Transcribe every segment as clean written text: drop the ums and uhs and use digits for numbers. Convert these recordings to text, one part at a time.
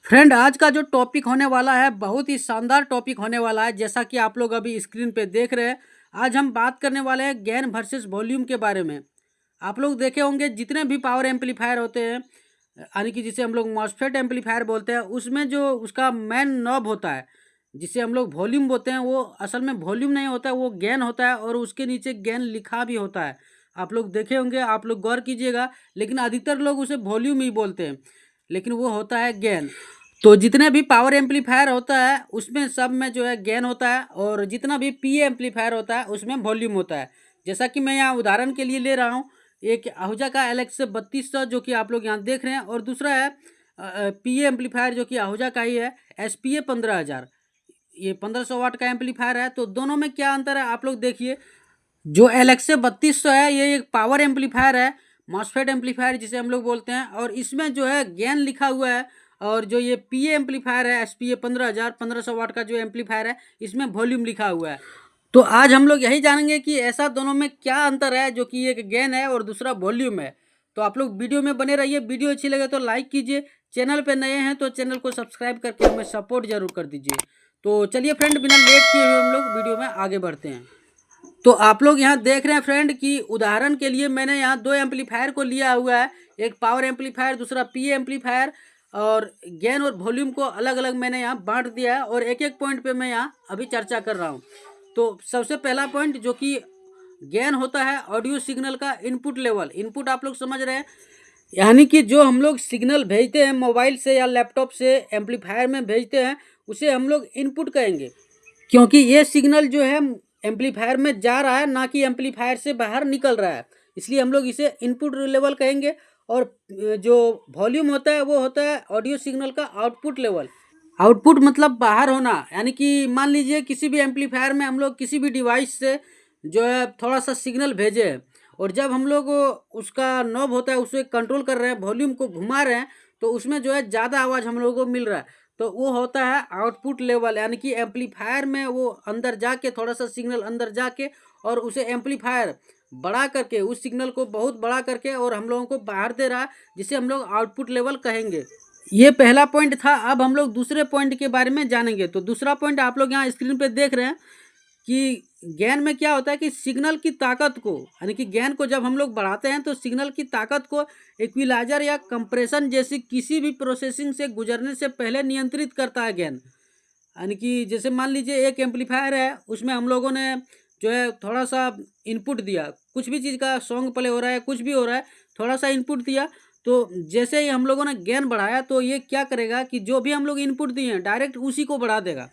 Friend, आज का जो टॉपिक होने वाला है बहुत ही शानदार टॉपिक होने वाला है। जैसा कि आप लोग अभी स्क्रीन पे देख रहे हैं, आज हम बात करने वाले हैं गेन वर्सेस वॉल्यूम के बारे में। आप लोग देखे होंगे जितने भी पावर एम्पलीफायर होते हैं, यानी कि जिसे हम लोग मॉसफेट एम्पलीफायर बोलते हैं, उसमें जो उसका मेन नॉब होता है जिसे हम लोग वॉल्यूम बोलते हैं, वो असल में वॉल्यूम नहीं होता है, वो गेन होता है और उसके नीचे गेन लिखा भी होता है। आप लोग देखे होंगे, आप लोग गौर कीजिएगा, लेकिन अधिकतर लोग उसे वॉल्यूम ही बोलते हैं, लेकिन वो होता है गेन। तो जितने भी पावर एम्पलीफायर होता है उसमें सब में जो है गेन होता है, और जितना भी पी एम्पलीफायर होता है उसमें वॉल्यूम होता है। जैसा कि मैं यहाँ उदाहरण के लिए ले रहा हूँ, एक आहूजा का LX 3200 जो कि आप लोग यहाँ देख रहे हैं, और दूसरा है पी एम्पलीफायर जो कि आहूजा का ही है, SPA 15,000। ये 1500 वाट का एम्पलीफायर है। तो दोनों में क्या अंतर है आप लोग देखिए। जो LX 3200 है, ये एक पावर एम्पलीफायर है, मॉसफेट एम्पलीफायर जिसे हम लोग बोलते हैं, और इसमें जो है गेन लिखा हुआ है। और जो ये PA एम्पलीफायर है, SPA 15,000 1500 वाट का जो एम्पलीफायर है, इसमें वॉल्यूम लिखा हुआ है। तो आज हम लोग यही जानेंगे कि ऐसा दोनों में क्या अंतर है, जो कि एक गेन है और दूसरा वॉल्यूम है। तो आप लोग वीडियो में बने रहिए। वीडियो अच्छी लगे तो लाइक कीजिए, चैनल पे नए हैं तो चैनल को सब्सक्राइब करके हमें सपोर्ट जरूर कर दीजिए। तो चलिए फ्रेंड, बिना लेट किए हुए हम लोग वीडियो में आगे बढ़ते हैं। तो आप लोग यहाँ देख रहे हैं फ्रेंड कि उदाहरण के लिए मैंने यहाँ दो एम्पलीफायर को लिया हुआ है, एक पावर एम्पलीफायर, दूसरा पी एम्पलीफायर, और गेन और वॉल्यूम को अलग अलग मैंने यहाँ बांट दिया है, और एक एक पॉइंट पे मैं यहाँ अभी चर्चा कर रहा हूँ। तो सबसे पहला पॉइंट जो कि गेन होता है ऑडियो सिग्नल का इनपुट लेवल। इनपुट आप लोग समझ रहे हैं, यानी कि जो हम लोग सिग्नल भेजते हैं मोबाइल से या लैपटॉप से एम्पलीफायर में भेजते हैं, उसे हम लोग इनपुट कहेंगे, क्योंकि ये सिग्नल जो है एम्पलीफायर में जा रहा है, ना कि एम्पलीफायर से बाहर निकल रहा है, इसलिए हम लोग इसे इनपुट लेवल कहेंगे। और जो वॉल्यूम होता है वो होता है ऑडियो सिग्नल का आउटपुट लेवल। आउटपुट मतलब बाहर होना, यानी कि मान लीजिए किसी भी एम्पलीफायर में हम लोग किसी भी डिवाइस से जो है थोड़ा सा सिग्नल भेजे हैं, और जब हम लोग उसका नॉब होता है उसे कंट्रोल कर रहे हैं, वॉल्यूम को घुमा रहे हैं, तो उसमें जो है ज़्यादा आवाज़ हम लोगों को मिल रहा है, तो वो होता है आउटपुट लेवल। यानी कि एम्पलीफायर में वो अंदर जाके, थोड़ा सा सिग्नल अंदर जाके, और उसे एम्पलीफायर बड़ा करके, उस सिग्नल को बहुत बड़ा करके और हम लोगों को बाहर दे रहा है, जिसे हम लोग आउटपुट लेवल कहेंगे। ये पहला पॉइंट था। अब हम लोग दूसरे पॉइंट के बारे में जानेंगे। तो दूसरा पॉइंट आप लोग यहाँ स्क्रीन पे देख रहे हैं कि गेन में क्या होता है कि सिग्नल की ताकत को, यानी कि गेन को जब हम लोग बढ़ाते हैं तो सिग्नल की ताकत को इक्विलाइजर या कंप्रेशन जैसी किसी भी प्रोसेसिंग से गुजरने से पहले नियंत्रित करता है गेन। यानी कि जैसे मान लीजिए एक एम्पलीफायर है, उसमें हम लोगों ने जो है थोड़ा सा इनपुट दिया, कुछ भी चीज़ का सॉन्ग प्ले हो रहा है, कुछ भी हो रहा है, थोड़ा सा इनपुट दिया, तो जैसे ही हम लोगों ने गेन बढ़ाया तो ये क्या करेगा कि जो भी हम लोग इनपुट दिए हैं डायरेक्ट उसी को बढ़ा देगा।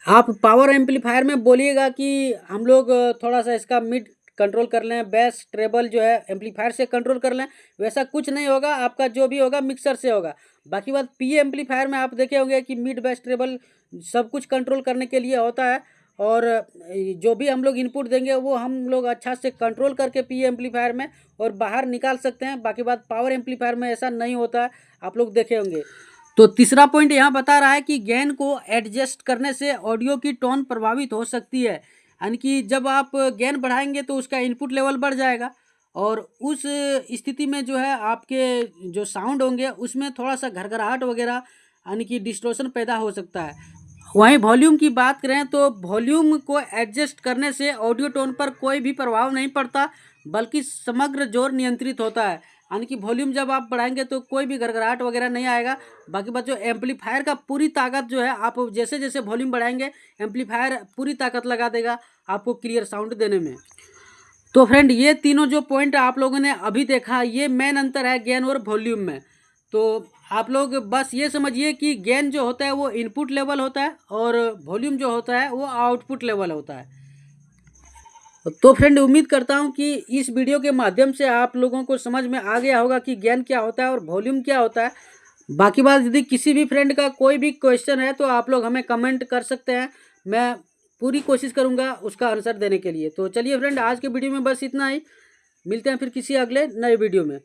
आप पावर एम्पलीफायर में बोलिएगा कि हम लोग थोड़ा सा इसका मिड कंट्रोल कर लें, बेस ट्रेबल जो है एम्पलीफायर से कंट्रोल कर लें, वैसा कुछ नहीं होगा। आपका जो भी होगा मिक्सर से होगा। बाकी बात पी एम्पलीफायर में आप देखे होंगे कि मिड बेस ट्रेबल सब कुछ कंट्रोल करने के लिए होता है, और जो भी हम लोग इनपुट देंगे वो हम लोग अच्छा से कंट्रोल करके पी एम्पलीफायर में और बाहर निकाल सकते हैं। बाकी बात पावर एम्पलीफायर में ऐसा नहीं होता है, आप लोग देखे होंगे। तो तीसरा पॉइंट यहाँ बता रहा है कि गेन को एडजस्ट करने से ऑडियो की टोन प्रभावित हो सकती है। यानी कि जब आप गेन बढ़ाएंगे तो उसका इनपुट लेवल बढ़ जाएगा, और उस स्थिति में जो है आपके जो साउंड होंगे उसमें थोड़ा सा घरघराहट वगैरह, यानी कि डिस्टॉर्शन पैदा हो सकता है। वहीं वॉल्यूम की बात करें तो वॉल्यूम को एडजस्ट करने से ऑडियो टोन पर कोई भी प्रभाव नहीं पड़ता, बल्कि समग्र जोर नियंत्रित होता है। यानी कि वॉल्यूम जब आप बढ़ाएंगे तो कोई भी घरघराहट वगैरह नहीं आएगा। बाकी बात, जो एम्पलीफायर का पूरी ताकत जो है, आप जैसे जैसे वॉल्यूम बढ़ाएंगे एम्पलीफायर पूरी ताकत लगा देगा आपको क्लियर साउंड देने में। तो फ्रेंड, ये तीनों जो पॉइंट आप लोगों ने अभी देखा, ये मेन अंतर है गेन और वॉल्यूम में। तो आप लोग बस ये समझिए कि गेन जो होता है वो इनपुट लेवल होता है, और वॉल्यूम जो होता है वो आउटपुट लेवल होता है। तो फ्रेंड, उम्मीद करता हूँ कि इस वीडियो के माध्यम से आप लोगों को समझ में आ गया होगा कि गेन क्या होता है और वॉल्यूम क्या होता है। बाकी बात, यदि किसी भी फ्रेंड का कोई भी क्वेश्चन है तो आप लोग हमें कमेंट कर सकते हैं, मैं पूरी कोशिश करूंगा उसका आंसर देने के लिए। तो चलिए फ्रेंड, आज के वीडियो में बस इतना ही। मिलते हैं फिर किसी अगले नए वीडियो में।